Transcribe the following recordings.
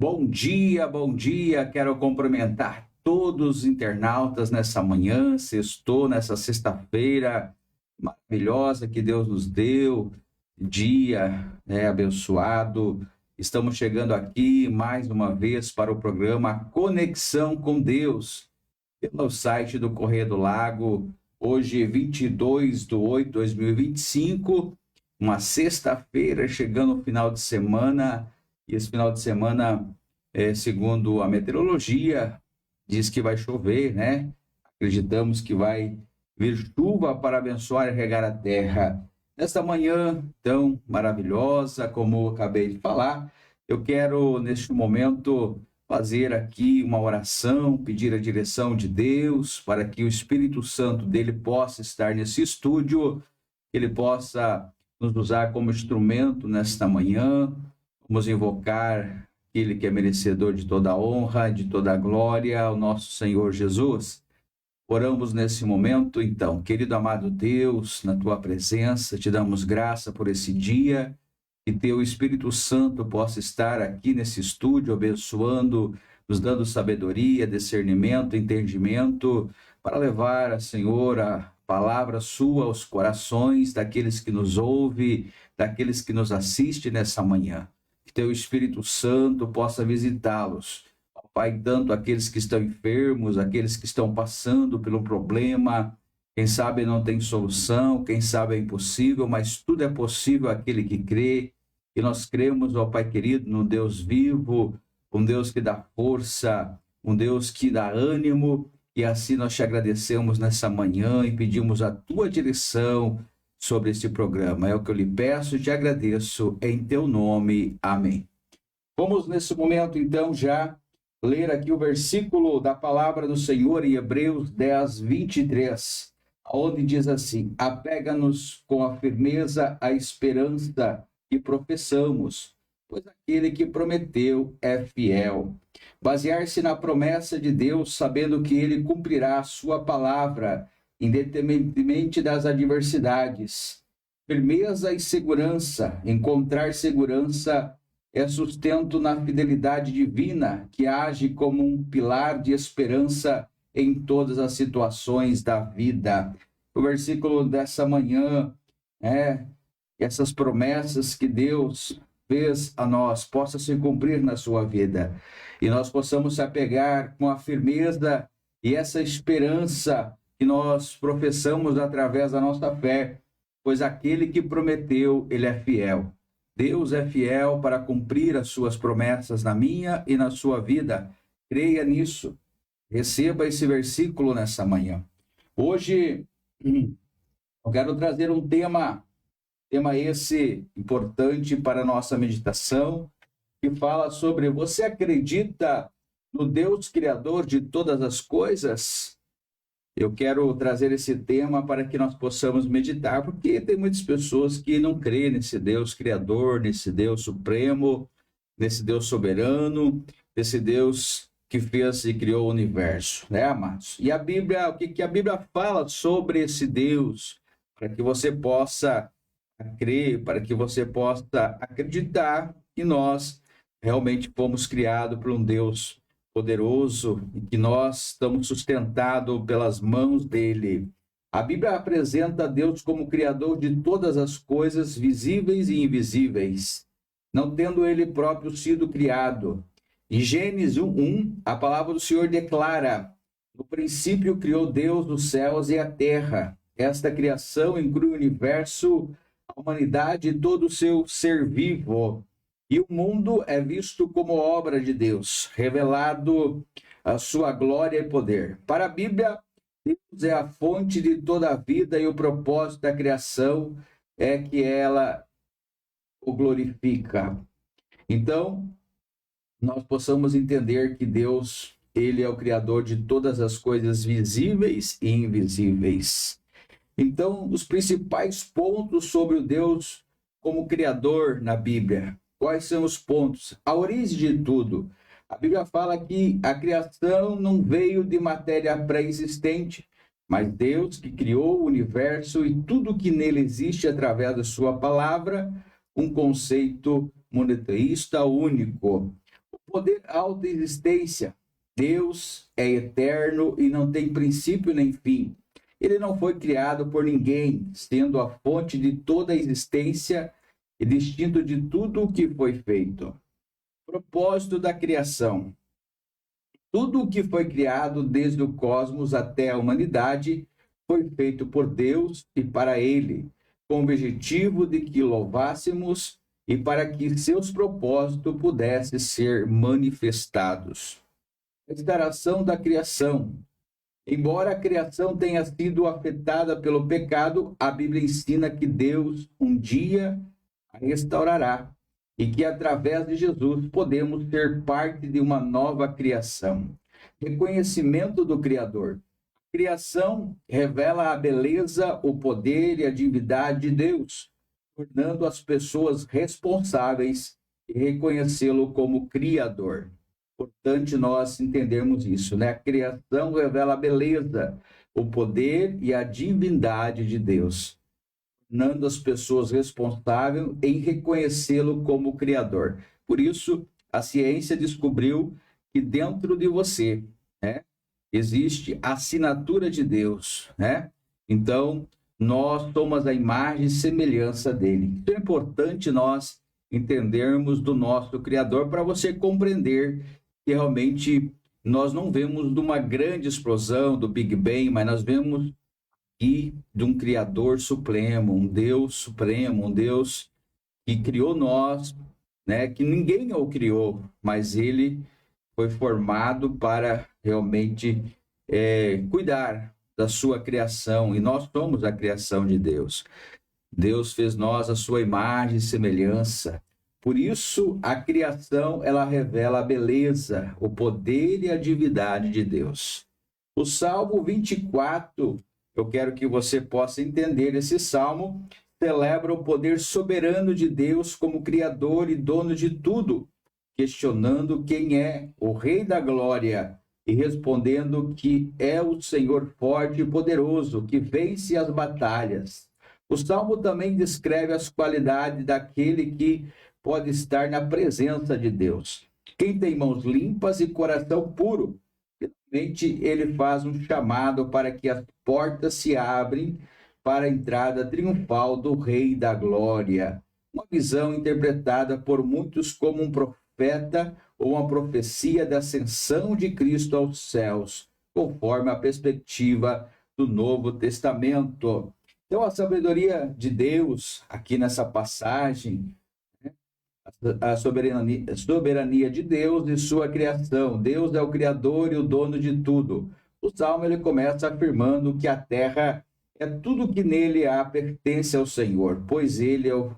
Bom dia. Quero cumprimentar todos os internautas nessa manhã, sextou, nessa sexta-feira maravilhosa que Deus nos deu, dia abençoado. Estamos chegando aqui mais uma vez para o programa Conexão com Deus, pelo site do Correio do Lago, hoje 22/8/2025, uma sexta-feira, chegando o final de semana. E esse final de semana, segundo a meteorologia, diz que vai chover, né? Acreditamos que vai vir chuva para abençoar e regar a terra. Nesta manhã tão maravilhosa, como eu acabei de falar, eu quero, neste momento, fazer aqui uma oração, pedir a direção de Deus para que o Espírito Santo dele possa estar nesse estúdio, que ele possa nos usar como instrumento nesta manhã. Vamos invocar aquele que é merecedor de toda a honra, de toda a glória, o nosso Senhor Jesus. Oramos nesse momento, então. Querido amado Deus, na tua presença, te damos graça por esse dia, que teu Espírito Santo possa estar aqui nesse estúdio, abençoando, nos dando sabedoria, discernimento, entendimento, para levar, Senhor, a palavra sua aos corações daqueles que nos ouvem, daqueles que nos assistem nessa manhã. Que teu Espírito Santo possa visitá-los, Pai, tanto aqueles que estão enfermos, aqueles que estão passando por um problema, quem sabe não tem solução, quem sabe é impossível, mas tudo é possível àquele que crê. E nós cremos, ó Pai querido, no Deus vivo, um Deus que dá força, um Deus que dá ânimo, e assim nós te agradecemos nessa manhã e pedimos a tua direção sobre este programa. É o que eu lhe peço e te agradeço em teu nome. Amém. Vamos nesse momento, então, já ler aqui o versículo da palavra do Senhor em Hebreus 10:23, onde diz assim: apega-nos com a firmeza à esperança que professamos, pois aquele que prometeu é fiel. Basear-se na promessa de Deus, sabendo que ele cumprirá a sua palavra, independentemente das adversidades. Firmeza e segurança. Encontrar segurança é sustento na fidelidade divina, que age como um pilar de esperança em todas as situações da vida. O versículo dessa manhã que essas promessas que Deus fez a nós possam se cumprir na sua vida, e nós possamos se apegar com a firmeza e essa esperança que nós professamos através da nossa fé, pois aquele que prometeu, ele é fiel. Deus é fiel para cumprir as suas promessas na minha e na sua vida. Creia nisso. Receba esse versículo nessa manhã. Hoje, eu quero trazer um tema esse importante para a nossa meditação, que fala sobre: você acredita no Deus Criador de todas as coisas? Eu quero trazer esse tema para que nós possamos meditar, porque tem muitas pessoas que não creem nesse Deus Criador, nesse Deus Supremo, nesse Deus Soberano, nesse Deus que fez e criou o universo, né, amados? E a Bíblia, o que a Bíblia fala sobre esse Deus, para que você possa crer, para que você possa acreditar que nós realmente fomos criados por um Deus poderoso e que nós estamos sustentados pelas mãos dele. A Bíblia apresenta Deus como criador de todas as coisas visíveis e invisíveis, não tendo ele próprio sido criado. Em Gênesis 1:1, a palavra do Senhor declara: no princípio criou Deus os céus e a terra. Esta criação inclui o universo, a humanidade e todo o seu ser vivo. E o mundo é visto como obra de Deus, revelado a sua glória e poder. Para a Bíblia, Deus é a fonte de toda a vida, e o propósito da criação é que ela o glorifica. Então, nós possamos entender que Deus, ele é o Criador de todas as coisas visíveis e invisíveis. Então, os principais pontos sobre o Deus como Criador na Bíblia. Quais são os pontos? A origem de tudo. A Bíblia fala que a criação não veio de matéria pré-existente, mas Deus que criou o universo e tudo que nele existe através da sua palavra, um conceito monoteísta único. O Poder, autoexistência. Deus é eterno e não tem princípio nem fim. Ele não foi criado por ninguém, sendo a fonte de toda a existência e distinto de tudo o que foi feito. Propósito da criação. Tudo o que foi criado, desde o cosmos até a humanidade, foi feito por Deus e para Ele, com o objetivo de que louvássemos e para que seus propósitos pudessem ser manifestados. A restauração da criação. Embora a criação tenha sido afetada pelo pecado, a Bíblia ensina que Deus um dia a restaurará e que através de Jesus podemos ser parte de uma nova criação. Reconhecimento do Criador. A criação revela a beleza, o poder e a divindade de Deus, tornando as pessoas responsáveis e reconhecê-lo como Criador. Importante nós entendermos isso, né? A criação revela a beleza, o poder e a divindade de Deus, tornando as pessoas responsáveis em reconhecê-lo como Criador. Por isso, a ciência descobriu que dentro de você, né, existe a assinatura de Deus, né? Então, nós somos a imagem e semelhança dele. Então, é importante nós entendermos do nosso Criador para você compreender que realmente nós não vemos de uma grande explosão, do Big Bang, mas nós vemos aqui de um Criador supremo, um Deus supremo, um Deus que criou nós, né? Que ninguém o criou, mas ele foi formado para realmente cuidar da sua criação, e nós somos a criação de Deus. Deus fez nós a sua imagem e semelhança. Por isso, a criação, ela revela a beleza, o poder e a divindade de Deus. O Salmo 24, eu quero que você possa entender esse salmo, celebra o poder soberano de Deus como Criador e dono de tudo, questionando quem é o Rei da Glória e respondendo que é o Senhor forte e poderoso, que vence as batalhas. O Salmo também descreve as qualidades daquele que pode estar na presença de Deus. Quem tem mãos limpas e coração puro, finalmente ele faz um chamado para que as portas se abrem para a entrada triunfal do Rei da Glória. Uma visão interpretada por muitos como um profeta ou uma profecia da ascensão de Cristo aos céus, conforme a perspectiva do Novo Testamento. Então, a sabedoria de Deus, aqui nessa passagem, a soberania de Deus e sua criação. Deus é o Criador e o dono de tudo. O Salmo ele começa afirmando que a terra é tudo que nele há pertence ao Senhor, pois ele a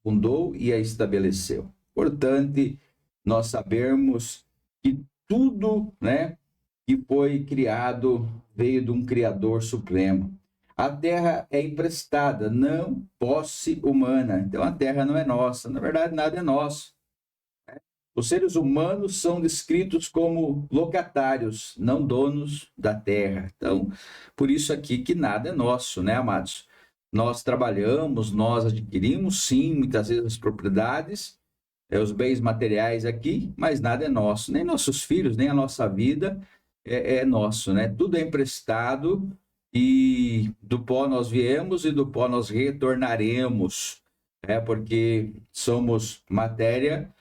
fundou e a estabeleceu. Portanto, nós sabemos que tudo, né, que foi criado veio de um Criador supremo. A terra é emprestada, não posse humana. Então, a terra não é nossa. Na verdade, nada é nosso. Os seres humanos são descritos como locatários, não donos da terra. Então, por isso aqui que nada é nosso, né, amados? Nós trabalhamos, nós adquirimos, sim, muitas vezes as propriedades, os bens materiais aqui, mas nada é nosso. Nem nossos filhos, nem a nossa vida é nosso, né? Tudo é emprestado, e do pó nós viemos e do pó nós retornaremos, porque somos matéria,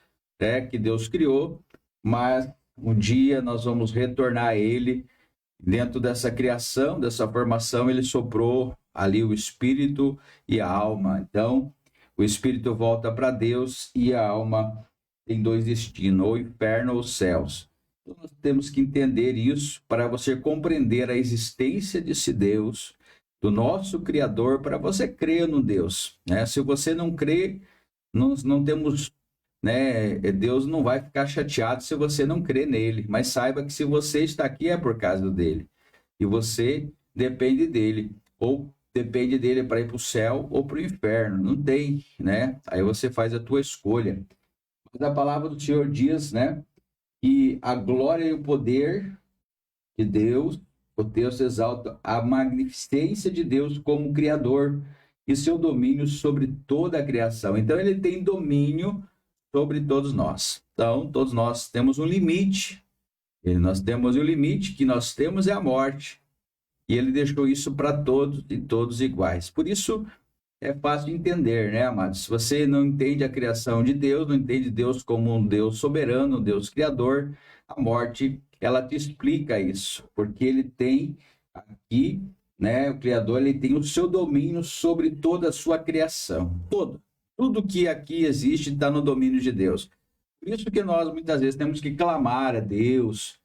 que Deus criou, mas um dia nós vamos retornar a Ele. Dentro dessa criação, dessa formação, Ele soprou ali o espírito e a alma. Então, o espírito volta para Deus e a alma tem dois destinos, ou inferno ou céus. Então, nós temos que entender isso para você compreender a existência desse Deus, do nosso Criador, para você crer no Deus, né? Se você não crê, nós não temos, né? Deus não vai ficar chateado se você não crê nele, mas saiba que se você está aqui é por causa dele, e você depende dele, ou depende dele para ir para o céu ou para o inferno, não tem, né? Aí você faz a tua escolha. Mas a palavra do Senhor diz, né, e a glória e o poder de Deus, o texto exalta a magnificência de Deus como Criador e seu domínio sobre toda a criação. Então, ele tem domínio sobre todos nós. Então, todos nós temos um limite. E nós temos o limite que nós temos é a morte. E ele deixou isso para todos e todos iguais. Por isso, é fácil de entender, né, amados? Se você não entende a criação de Deus, não entende Deus como um Deus soberano, um Deus criador, a morte, ela te explica isso. Porque ele tem aqui, né, o Criador, ele tem o seu domínio sobre toda a sua criação. Tudo que aqui existe está no domínio de Deus. Por isso que nós, muitas vezes, temos que clamar a Deus,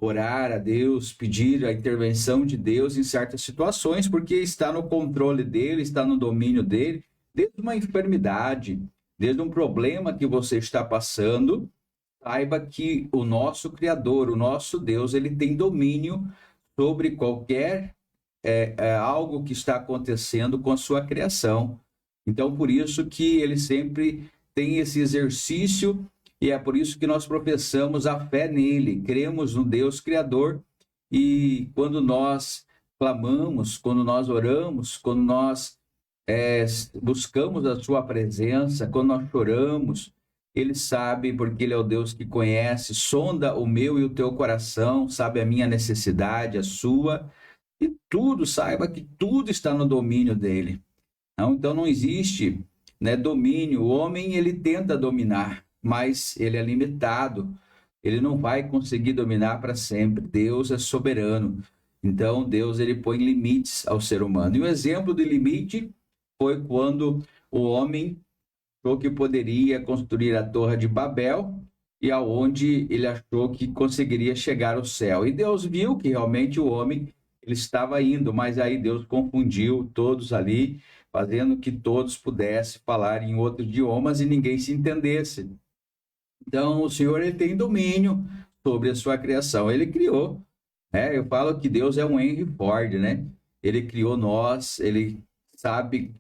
orar a Deus, pedir a intervenção de Deus em certas situações, porque está no controle dele, está no domínio dele, desde uma enfermidade, desde um problema que você está passando, saiba que o nosso Criador, o nosso Deus, ele tem domínio sobre qualquer algo que está acontecendo com a sua criação. Então, por isso que ele sempre tem esse exercício, e é por isso que nós professamos a fé nele, cremos no Deus Criador, e quando nós clamamos, quando nós oramos, quando nós buscamos a sua presença, quando nós choramos, ele sabe, porque ele é o Deus que conhece, sonda o meu e o teu coração, sabe a minha necessidade, a sua, e tudo, saiba que tudo está no domínio dele. Então não existe, né, domínio. O homem, ele tenta dominar, mas ele é limitado. Ele não vai conseguir dominar para sempre. Deus é soberano. Então Deus, ele põe limites ao ser humano. E o exemplo de limite foi quando o homem achou que poderia construir a Torre de Babel, e aonde ele achou que conseguiria chegar ao céu. E Deus viu que realmente o homem ele estava indo, mas aí Deus confundiu todos ali, fazendo que todos pudessem falar em outros idiomas e ninguém se entendesse. Então, o Senhor, ele tem domínio sobre a sua criação. Ele criou, né? Eu falo que Deus é um Henry Ford, né? Ele criou nós, ele sabe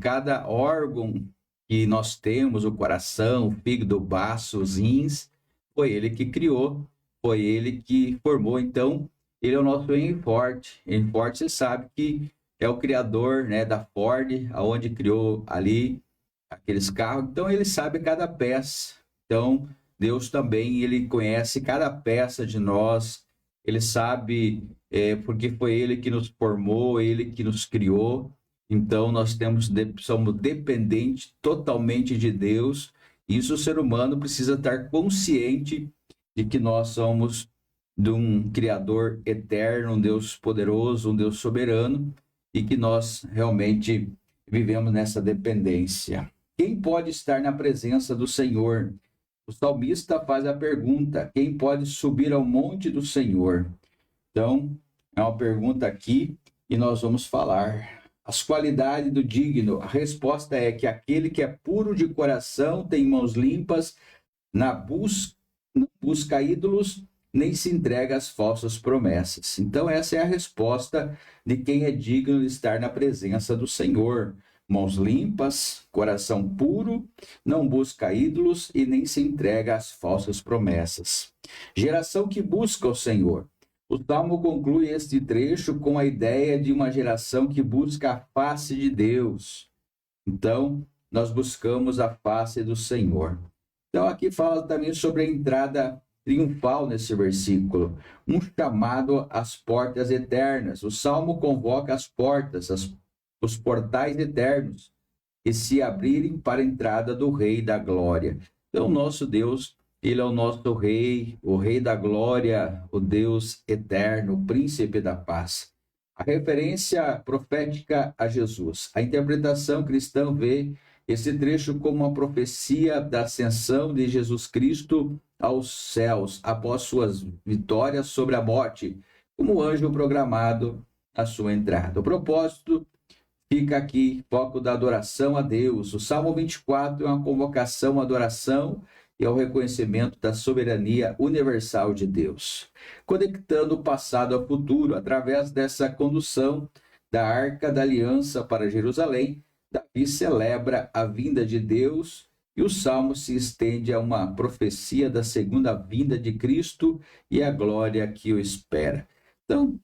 cada órgão que nós temos, o coração, o fígado, o baço, os rins, foi ele que criou, foi ele que formou. Então, ele é o nosso Henry Ford. Henry Ford, você sabe que é o criador, né, da Ford, aonde criou ali aqueles carros. Então, ele sabe cada peça. Então, Deus também, ele conhece cada peça de nós. Ele sabe, porque foi ele que nos formou, ele que nos criou. Então, nós somos dependentes totalmente de Deus. Isso o ser humano precisa estar consciente de que nós somos de um Criador eterno, um Deus poderoso, um Deus soberano, e que nós realmente vivemos nessa dependência. Quem pode estar na presença do Senhor? O salmista faz a pergunta: quem pode subir ao monte do Senhor? Então, é uma pergunta aqui e nós vamos falar. As qualidades do digno, a resposta é que aquele que é puro de coração, tem mãos limpas, não busca ídolos, nem se entrega às falsas promessas. Então, essa é a resposta de quem é digno de estar na presença do Senhor. Mãos limpas, coração puro, não busca ídolos e nem se entrega às falsas promessas. Geração que busca o Senhor. O Salmo conclui este trecho com a ideia de uma geração que busca a face de Deus. Então, nós buscamos a face do Senhor. Então, aqui fala também sobre a entrada triunfal nesse versículo, um chamado às portas eternas. O Salmo convoca as portas, os portais eternos, que se abrirem para a entrada do Rei da Glória. Então, nosso Deus, ele é o nosso Rei, o Rei da Glória, o Deus eterno, o Príncipe da Paz. A referência profética a Jesus. A interpretação cristã vê esse trecho como uma profecia da ascensão de Jesus Cristo aos céus, após suas vitórias sobre a morte, como anjo programado à sua entrada. O propósito fica aqui, foco da adoração a Deus. O Salmo 24 é uma convocação à adoração e ao reconhecimento da soberania universal de Deus, conectando o passado ao futuro através dessa condução da Arca da Aliança para Jerusalém. Davi celebra a vinda de Deus e o Salmo se estende a uma profecia da segunda vinda de Cristo e a glória que o espera. Então,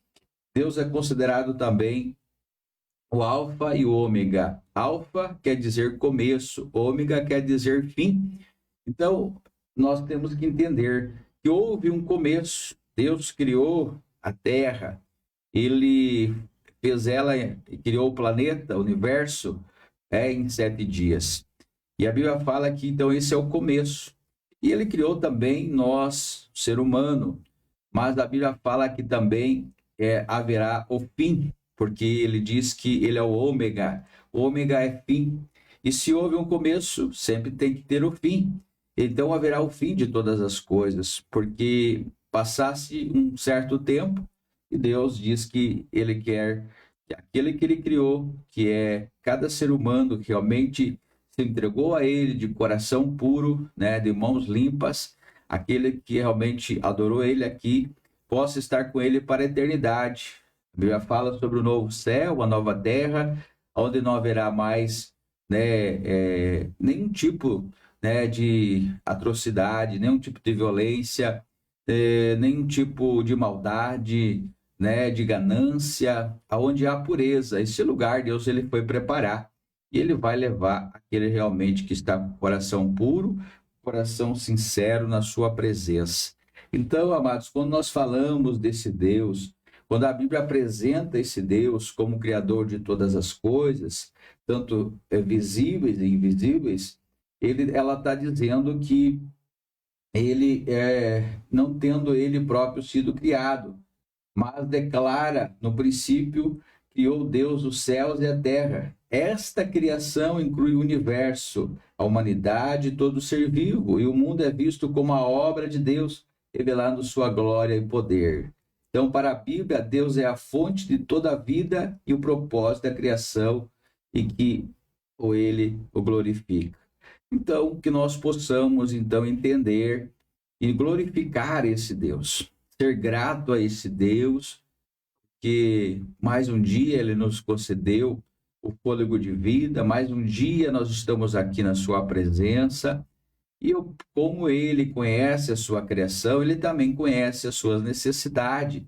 Deus é considerado também o Alfa e o Ômega. Alfa quer dizer começo, Ômega quer dizer fim. Então, nós temos que entender que houve um começo. Deus criou a Terra, ele fez ela, criou o planeta, o universo, em 7 dias. E a Bíblia fala que, então, esse é o começo. E ele criou também nós, o ser humano, mas a Bíblia fala que também haverá o fim, porque ele diz que ele é o ômega. O ômega é fim. E se houve um começo, sempre tem que ter o fim. Então haverá o fim de todas as coisas, porque passasse um certo tempo e Deus diz que ele quer que aquele que ele criou, que é cada ser humano que realmente se entregou a ele de coração puro, né, de mãos limpas, aquele que realmente adorou ele aqui, possa estar com ele para a eternidade. A Bíblia fala sobre o novo céu, a nova terra, onde não haverá mais, né, nenhum tipo, né, de atrocidade, nenhum tipo de violência, nenhum tipo de maldade, né, de ganância, aonde há pureza. Esse lugar Deus ele foi preparar e ele vai levar aquele realmente que está com o coração puro, coração sincero na sua presença. Então, amados, quando nós falamos desse Deus, quando a Bíblia apresenta esse Deus como Criador de todas as coisas, tanto visíveis e invisíveis, ela está dizendo que ele, não tendo ele próprio sido criado, mas declara, no princípio, criou Deus os céus e a terra. Esta criação inclui o universo, a humanidade e todo ser vivo, e o mundo é visto como a obra de Deus, revelando sua glória e poder. Então, para a Bíblia, Deus é a fonte de toda a vida e o propósito da criação, e que ele o glorifica. Então, que nós possamos, então, entender e glorificar esse Deus, ser grato a esse Deus, que mais um dia ele nos concedeu o fôlego de vida, mais um dia nós estamos aqui na sua presença, e como ele conhece a sua criação, ele também conhece as suas necessidades.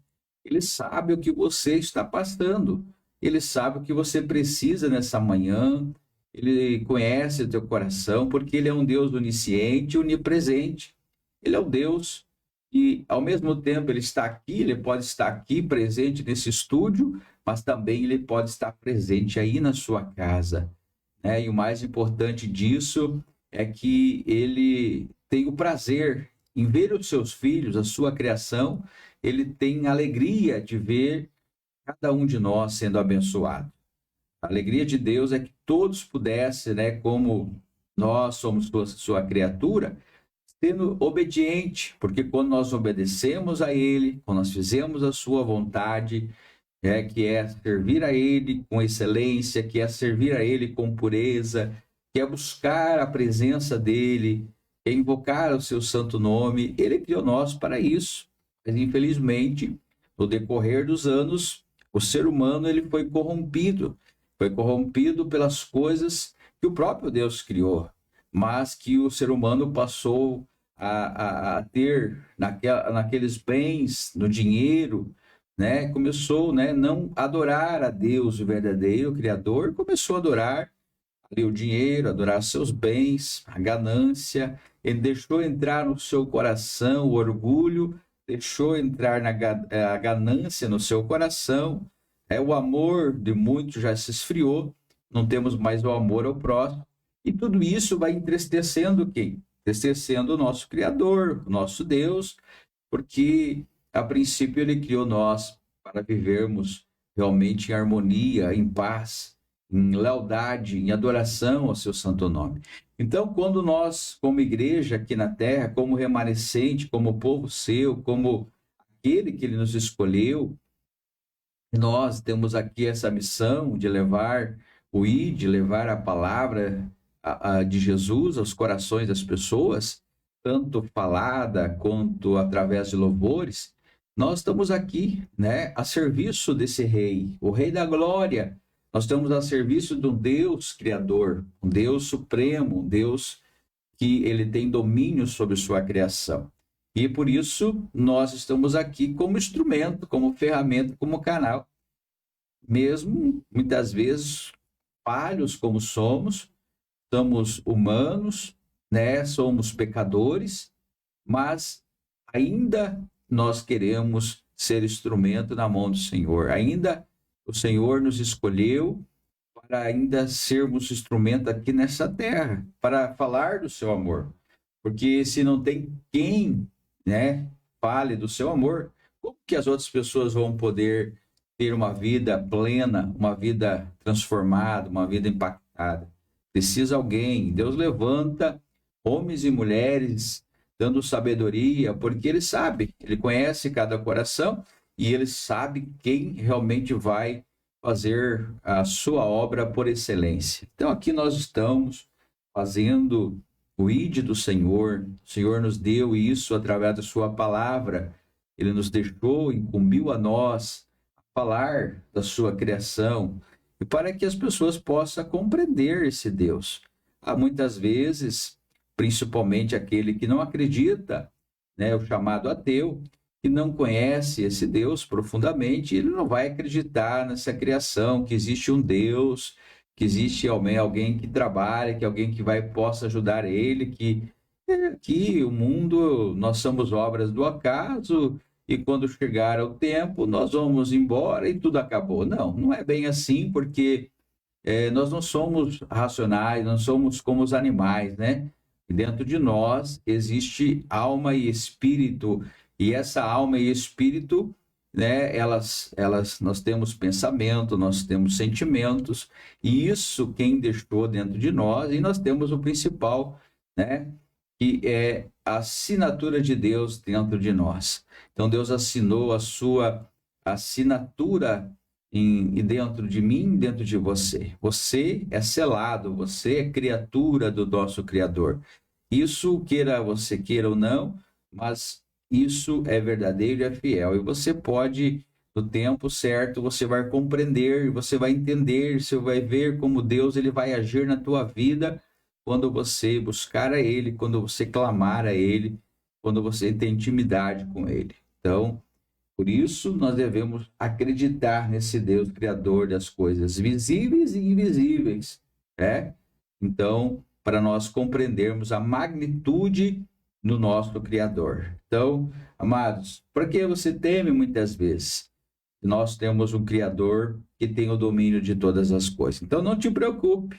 Ele sabe o que você está passando, ele sabe o que você precisa nessa manhã, ele conhece o teu coração, porque ele é um Deus onisciente, onipresente. Ele é o Deus e, ao mesmo tempo, ele está aqui, ele pode estar aqui presente nesse estúdio, mas também ele pode estar presente aí na sua casa, né? E o mais importante disso é que ele tem o prazer em ver os seus filhos, a sua criação, ele tem alegria de ver cada um de nós sendo abençoado. A alegria de Deus é que todos pudessem, né, como nós somos sua criatura, sendo obediente, porque quando nós obedecemos a Ele, quando nós fizemos a sua vontade, que é servir a Ele com excelência, que é servir a Ele com pureza, que é buscar a presença dEle, é invocar o seu santo nome, Ele criou nós para isso. Mas, infelizmente, no decorrer dos anos, o ser humano ele foi corrompido pelas coisas que o próprio Deus criou, mas que o ser humano passou a ter naqueles bens, no dinheiro, né? Começou, né, não adorar a Deus, o verdadeiro Criador, começou a adorar ali o dinheiro, adorar seus bens, a ganância. Ele deixou entrar no seu coração o orgulho, deixou entrar a ganância no seu coração. O amor de muitos já se esfriou, não temos mais o amor ao próximo, e tudo isso vai entristecendo quem? Entristecendo o nosso Criador, o nosso Deus, porque a princípio ele criou nós para vivermos realmente em harmonia, em paz, em lealdade, em adoração ao seu santo nome. Então, quando nós, como igreja aqui na terra, como remanescente, como povo seu, como aquele que ele nos escolheu, nós temos aqui essa missão de levar de levar a palavra de Jesus aos corações das pessoas, tanto falada quanto através de louvores. Nós estamos aqui, né, a serviço desse rei, o rei da glória. Nós estamos a serviço de um Deus criador, um Deus supremo, um Deus que ele tem domínio sobre sua criação. E por isso nós estamos aqui como instrumento, como ferramenta, como canal. Mesmo muitas vezes falhos como somos humanos, né, somos pecadores, mas ainda nós queremos ser instrumento na mão do Senhor. Ainda o Senhor nos escolheu para ainda sermos instrumento aqui nessa terra, para falar do seu amor. Porque se não tem quem, né, fale do seu amor, como que as outras pessoas vão poder ter uma vida plena, uma vida transformada, uma vida impactada? Precisa alguém. Deus levanta homens e mulheres dando sabedoria, porque ele sabe, ele conhece cada coração e ele sabe quem realmente vai fazer a sua obra por excelência. Então aqui nós estamos fazendo o ID do Senhor. O Senhor nos deu isso através da sua palavra. Ele nos deixou, incumbiu a nós a falar da sua criação e para que as pessoas possam compreender esse Deus. Há muitas vezes, principalmente aquele que não acredita, né, o chamado ateu, que não conhece esse Deus profundamente, ele não vai acreditar nessa criação, que existe um Deus, que existe alguém que trabalha, que alguém que possa ajudar ele, que o mundo, nós somos obras do acaso, e quando chegar o tempo, nós vamos embora e tudo acabou. Não, não é bem assim, porque nós não somos racionais, não somos como os animais, né? Dentro de nós existe alma e espírito, e essa alma e espírito, né, nós temos pensamento, nós temos sentimentos, e isso quem deixou dentro de nós, e nós temos o principal, né, que é a assinatura de Deus dentro de nós. Então Deus assinou a sua assinatura dentro de mim, dentro de você. Você é selado, você é criatura do nosso Criador. Isso, você queira ou não, mas isso é verdadeiro e é fiel. E você pode, no tempo certo, você vai compreender, você vai entender, você vai ver como Deus ele vai agir na tua vida quando você buscar a Ele, quando você clamar a Ele, quando você tem intimidade com Ele. Então, por isso, nós devemos acreditar nesse Deus criador das coisas visíveis e invisíveis, né? Então, para nós compreendermos a magnitude no nosso Criador. Então, amados, por que você teme muitas vezes? Nós temos um Criador que tem o domínio de todas as coisas. Então, não te preocupe,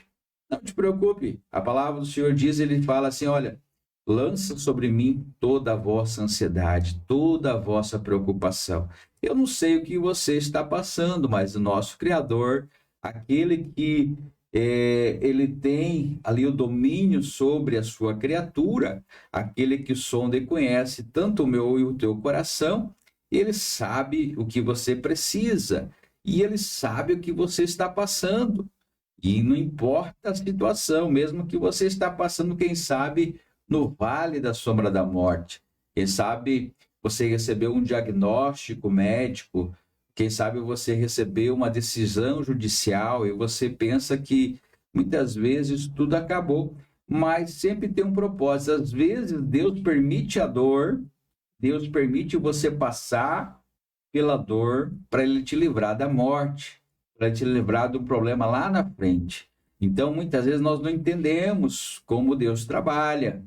não te preocupe. A palavra do Senhor diz, ele fala assim, olha, lança sobre mim toda a vossa ansiedade, toda a vossa preocupação. Eu não sei o que você está passando, mas o nosso Criador, aquele que ele tem ali o domínio sobre a sua criatura, aquele que sonda e conhece tanto o meu e o teu coração, ele sabe o que você precisa e ele sabe o que você está passando. E não importa a situação, mesmo que você está passando, quem sabe, no vale da sombra da morte. Quem sabe você recebeu um diagnóstico médico, quem sabe você recebeu uma decisão judicial e você pensa que muitas vezes tudo acabou, mas sempre tem um propósito. Às vezes Deus permite a dor, Deus permite você passar pela dor para Ele te livrar da morte, para te livrar do problema lá na frente. Então, muitas vezes nós não entendemos como Deus trabalha.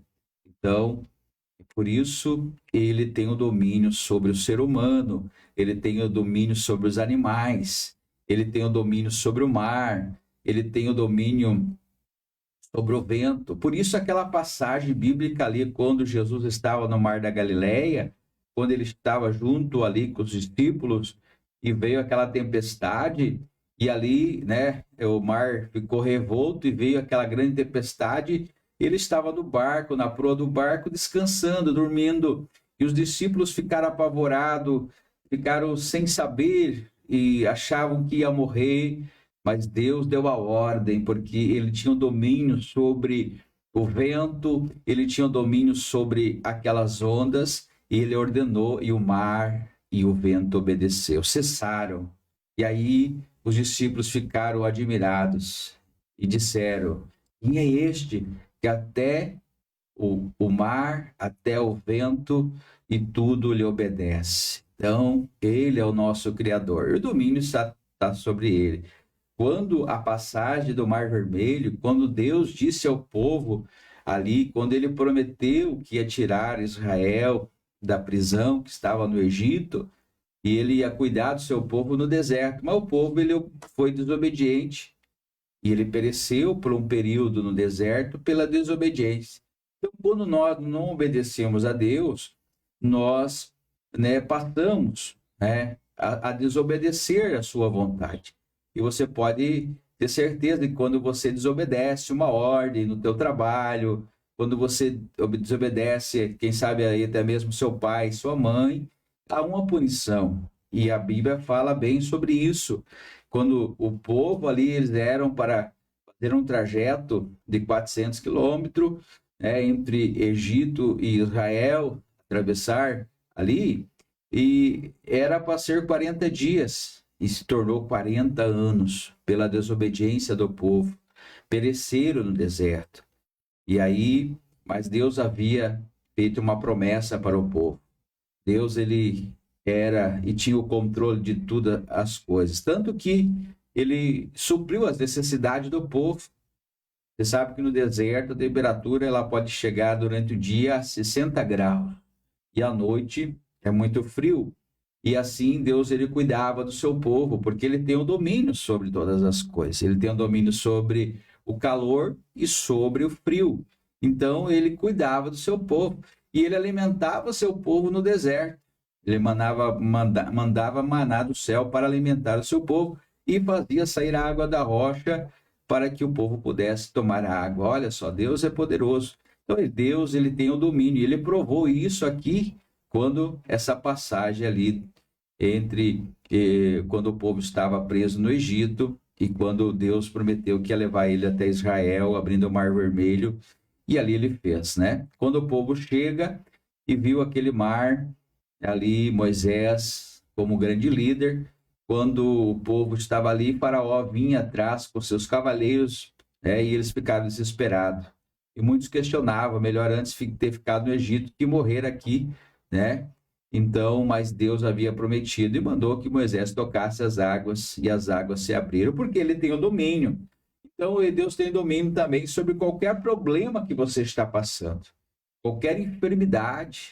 Então, por isso, ele tem o domínio sobre o ser humano, ele tem o domínio sobre os animais, ele tem o domínio sobre o mar, ele tem o domínio sobre o vento. Por isso, aquela passagem bíblica ali, quando Jesus estava no mar da Galileia, quando ele estava junto ali com os discípulos, e veio aquela tempestade, e ali, né, o mar ficou revolto, e veio aquela grande tempestade. Ele estava no barco, na proa do barco, descansando, dormindo. E os discípulos ficaram apavorados, ficaram sem saber e achavam que ia morrer. Mas Deus deu a ordem, porque ele tinha o domínio sobre o vento, ele tinha o domínio sobre aquelas ondas, e ele ordenou, e o mar e o vento obedeceu, cessaram. E aí os discípulos ficaram admirados e disseram: quem é este que até o mar, até o vento e tudo lhe obedece? Então, ele é o nosso Criador, e o domínio está sobre ele. Quando a passagem do Mar Vermelho, quando Deus disse ao povo ali, quando ele prometeu que ia tirar Israel da prisão que estava no Egito, e ele ia cuidar do seu povo no deserto. Mas o povo ele foi desobediente e ele pereceu por um período no deserto pela desobediência. Então, quando nós não obedecemos a Deus, nós, passamos, a desobedecer a sua vontade. E você pode ter certeza que quando você desobedece uma ordem no teu trabalho, quando você desobedece, quem sabe aí até mesmo seu pai, sua mãe, há uma punição. E a Bíblia fala bem sobre isso. Quando o povo ali, eles eram para fazer um trajeto de 400 quilômetros, entre Egito e Israel, atravessar ali, e era para ser 40 dias, e se tornou 40 anos pela desobediência do povo. Pereceram no deserto. E aí, mas Deus havia feito uma promessa para o povo. Deus, ele era e tinha o controle de todas as coisas. Tanto que ele supriu as necessidades do povo. Você sabe que no deserto a temperatura ela pode chegar durante o dia a 60 graus. E à noite é muito frio. E assim Deus ele cuidava do seu povo, porque ele tem o domínio sobre todas as coisas. Ele tem o domínio sobre o calor e sobre o frio. Então ele cuidava do seu povo. E ele alimentava o seu povo no deserto. Ele mandava maná do céu para alimentar o seu povo e fazia sair a água da rocha para que o povo pudesse tomar a água. Olha só, Deus é poderoso. Então, Deus ele tem o domínio. Ele provou isso aqui quando essa passagem ali quando o povo estava preso no Egito e quando Deus prometeu que ia levar ele até Israel, abrindo o Mar Vermelho, e ali ele fez, Quando o povo chega e viu aquele mar, ali Moisés como grande líder, quando o povo estava ali, Faraó vinha atrás com seus cavaleiros, e eles ficaram desesperados. E muitos questionavam, melhor antes ter ficado no Egito que morrer aqui, Então, mas Deus havia prometido e mandou que Moisés tocasse as águas e as águas se abriram, porque ele tem o domínio. Então, Deus tem domínio também sobre qualquer problema que você está passando, qualquer enfermidade,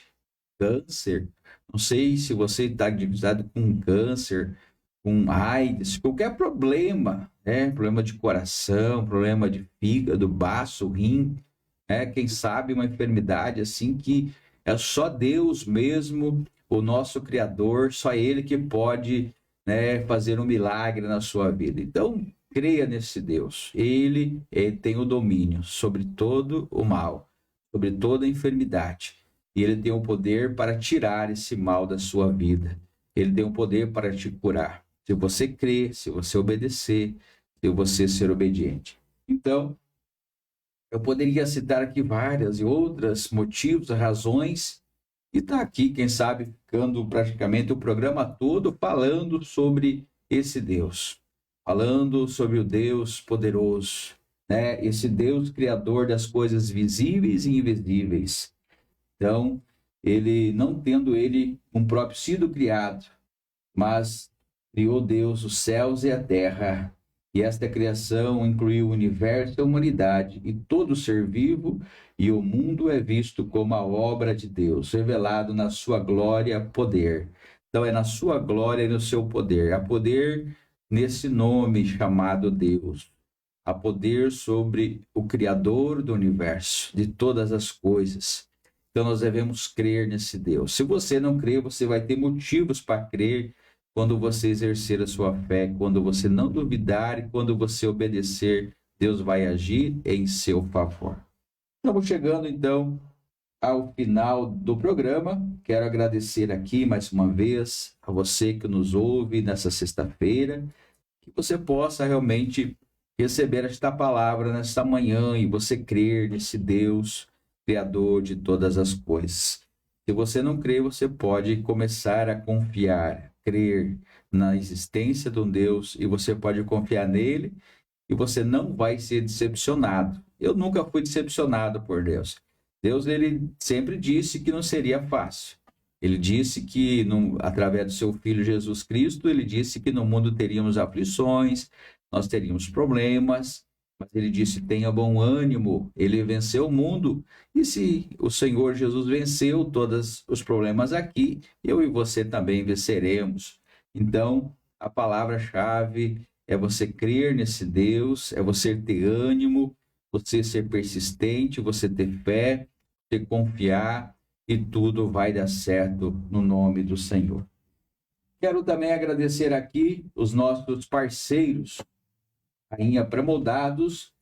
câncer. Não sei se você está diagnosticado com câncer, com AIDS, qualquer problema, problema de coração, problema de fígado, baço, rim, quem sabe uma enfermidade assim que é só Deus mesmo, o nosso Criador, só Ele que pode, fazer um milagre na sua vida. Então, creia nesse Deus. Ele tem o domínio sobre todo o mal, sobre toda a enfermidade. E Ele tem o poder para tirar esse mal da sua vida. Ele tem o poder para te curar. Se você crer, se você obedecer, se você ser obediente. Então, eu poderia citar aqui várias e outras motivos, razões, e está aqui, quem sabe, ficando praticamente o programa todo falando sobre esse Deus, falando sobre o Deus poderoso, esse Deus criador das coisas visíveis e invisíveis. Então, ele, não tendo ele próprio sido criado, mas criou Deus os céus e a terra. E esta criação incluiu o universo e a humanidade e todo ser vivo, e o mundo é visto como a obra de Deus, revelado na sua glória e poder. Então é na sua glória e no seu poder. Há poder nesse nome chamado Deus. Há poder sobre o Criador do universo, de todas as coisas. Então nós devemos crer nesse Deus. Se você não crer, você vai ter motivos para crer, quando você exercer a sua fé, quando você não duvidar e quando você obedecer, Deus vai agir em seu favor. Estamos chegando, então, ao final do programa. Quero agradecer aqui, mais uma vez, a você que nos ouve nessa sexta-feira, que você possa realmente receber esta palavra nesta manhã e você crer nesse Deus, Criador de todas as coisas. Se você não crê, você pode começar a confiar, crer na existência de um Deus, e você pode confiar nele e você não vai ser decepcionado. Eu nunca fui decepcionado por Deus. Deus, ele sempre disse que não seria fácil. Ele disse que, através do seu Filho Jesus Cristo, ele disse que no mundo teríamos aflições, nós teríamos problemas, Mas ele disse: tenha bom ânimo, ele venceu o mundo. E se o Senhor Jesus venceu todos os problemas aqui, eu e você também venceremos. Então, a palavra-chave é você crer nesse Deus, é você ter ânimo, você ser persistente, você ter fé, você confiar, e tudo vai dar certo no nome do Senhor. Quero também agradecer aqui os nossos parceiros, Rainha Pré-Moldados.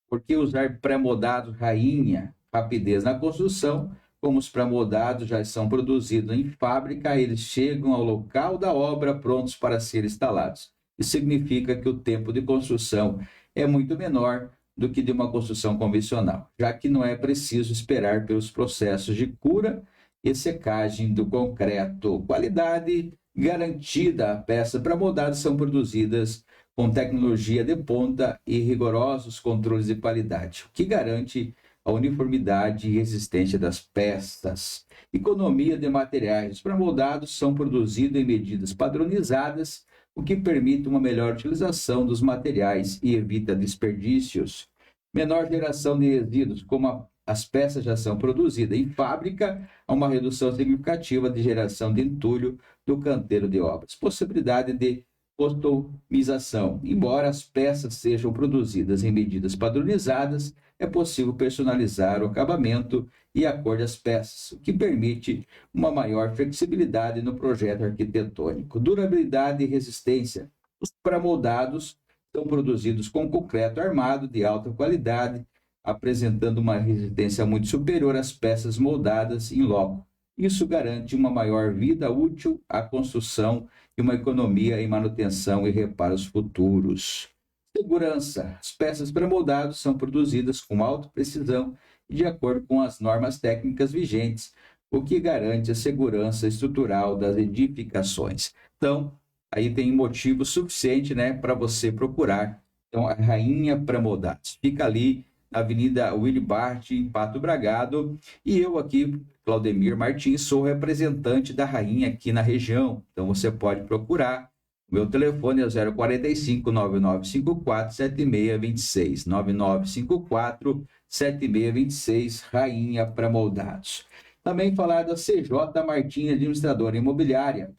Por que usar pré-moldados Rainha? Rapidez na construção. Como os pré-moldados já são produzidos em fábrica, eles chegam ao local da obra prontos para ser instalados. Isso significa que o tempo de construção é muito menor do que de uma construção convencional, já que não é preciso esperar pelos processos de cura e secagem do concreto. Qualidade garantida. Peças pré-moldadas são produzidas com tecnologia de ponta e rigorosos controles de qualidade, o que garante a uniformidade e resistência das peças. Economia de materiais. Os pré-moldados são produzidos em medidas padronizadas, o que permite uma melhor utilização dos materiais e evita desperdícios. Menor geração de resíduos. Como as peças já são produzidas em fábrica, há uma redução significativa de geração de entulho do canteiro de obras. Possibilidade de customização. Embora as peças sejam produzidas em medidas padronizadas, é possível personalizar o acabamento e a cor das peças, o que permite uma maior flexibilidade no projeto arquitetônico. Durabilidade e resistência. Os pré-moldados são produzidos com concreto armado de alta qualidade, apresentando uma resistência muito superior às peças moldadas em loco. Isso garante uma maior vida útil à construção e uma economia em manutenção e reparos futuros. Segurança. As peças pré-moldadas são produzidas com alta precisão e de acordo com as normas técnicas vigentes, o que garante a segurança estrutural das edificações. Então, aí tem motivo suficiente, né, para você procurar. Então, a Rainha Pré-Moldados fica ali na Avenida Willy Bart, em Pato Bragado, e eu aqui, Claudemir Martins, sou representante da Rainha aqui na região. Então você pode procurar. O meu telefone é 045 9954 7626. 9954 7626, Rainha Pré-Moldados. Também falar da CJ Martins, administradora imobiliária.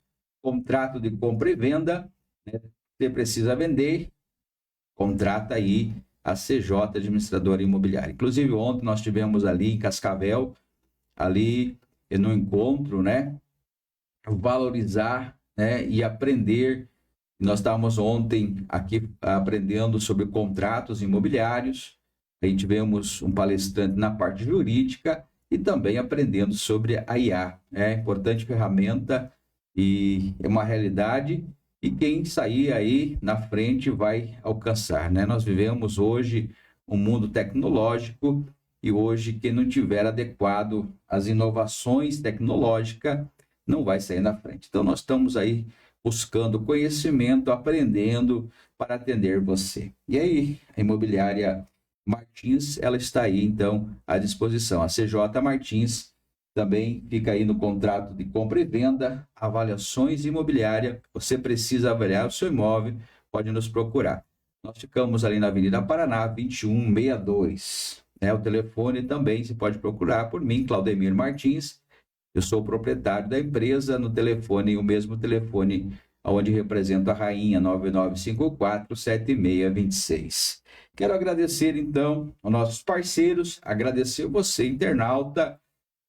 Contrato de compra e venda, né? Você precisa vender, contrata aí a CJ Administradora Imobiliária. Inclusive, ontem nós tivemos ali em Cascavel, ali no encontro, né? Valorizar, né? E aprender. Nós estávamos ontem aqui aprendendo sobre contratos imobiliários. Aí tivemos um palestrante na parte jurídica e também aprendendo sobre a IA. É importante ferramenta e é uma realidade. E quem sair aí na frente vai alcançar, né? Nós vivemos hoje um mundo tecnológico e hoje quem não tiver adequado às inovações tecnológicas não vai sair na frente. Então nós estamos aí buscando conhecimento, aprendendo para atender você. E aí, a Imobiliária Martins, ela está aí então à disposição. A CJ Martins também fica aí no contrato de compra e venda, avaliações imobiliárias. Você precisa avaliar o seu imóvel, pode nos procurar. Nós ficamos ali na Avenida Paraná, 2162. O telefone também você pode procurar por mim, Claudemir Martins. Eu sou o proprietário da empresa, no telefone, o mesmo telefone onde represento a Rainha, 9954-7626. Quero agradecer então aos nossos parceiros, agradecer você, internauta,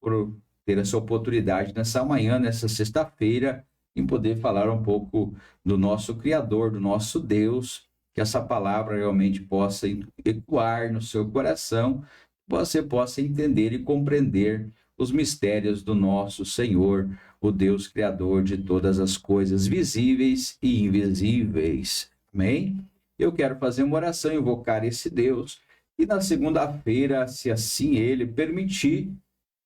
por ter essa oportunidade nessa manhã, nessa sexta-feira, em poder falar um pouco do nosso Criador, do nosso Deus, que essa palavra realmente possa ecoar no seu coração, você possa entender e compreender os mistérios do nosso Senhor, o Deus Criador de todas as coisas visíveis e invisíveis. Amém? Eu quero fazer uma oração, invocar esse Deus, e na segunda-feira, se assim Ele permitir,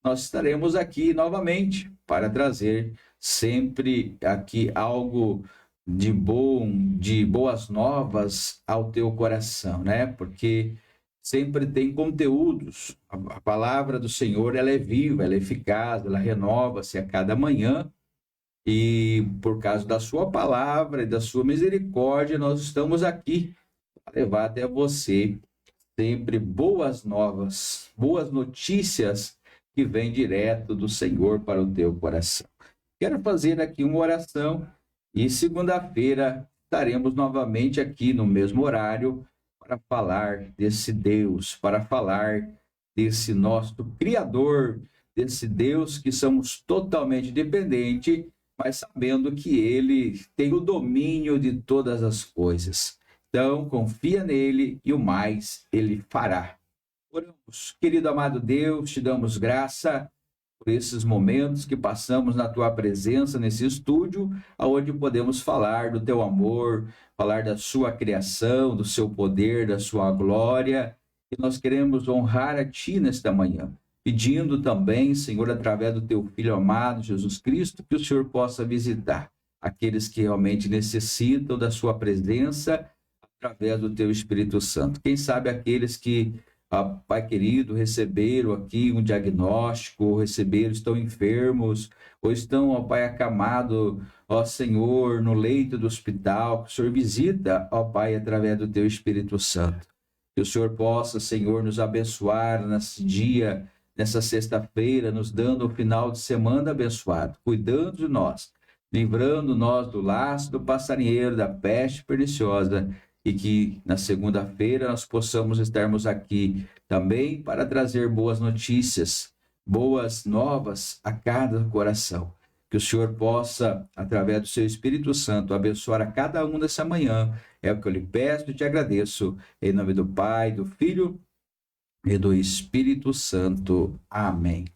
nós estaremos aqui novamente para trazer sempre aqui algo de bom, de boas novas ao teu coração, né? Porque sempre tem conteúdos. A palavra do Senhor, ela é viva, ela é eficaz, ela renova-se a cada manhã. E por causa da sua palavra e da sua misericórdia, nós estamos aqui a levar até você sempre boas novas, boas notícias que vêm direto do Senhor para o teu coração. Quero fazer aqui uma oração e segunda-feira estaremos novamente aqui no mesmo horário para falar desse Deus, para falar desse nosso Criador, desse Deus que somos totalmente dependentes, mas sabendo que Ele tem o domínio de todas as coisas. Então, confia nele e o mais Ele fará. Oramos. Querido amado Deus, te damos graça por esses momentos que passamos na tua presença, nesse estúdio, onde podemos falar do teu amor, falar da sua criação, do seu poder, da sua glória. E nós queremos honrar a ti nesta manhã, pedindo também, Senhor, através do teu Filho amado, Jesus Cristo, que o Senhor possa visitar aqueles que realmente necessitam da sua presença através do teu Espírito Santo. Quem sabe aqueles que, Pai querido, receberam aqui um diagnóstico, ou estão enfermos, ou estão, ó Pai, acamados, ó Senhor, no leito do hospital, que o Senhor visita, ó Pai, através do teu Espírito Santo. Que o Senhor possa, Senhor, nos abençoar nesse dia, nessa sexta-feira, nos dando um final de semana abençoado, cuidando de nós, livrando nós do laço do passarinheiro, da peste perniciosa, e que na segunda-feira nós possamos estarmos aqui também para trazer boas notícias, boas novas a cada coração. Que o Senhor possa, através do seu Espírito Santo, abençoar a cada um nessa manhã. É o que eu lhe peço e te agradeço. Em nome do Pai, do Filho e do Espírito Santo. Amém.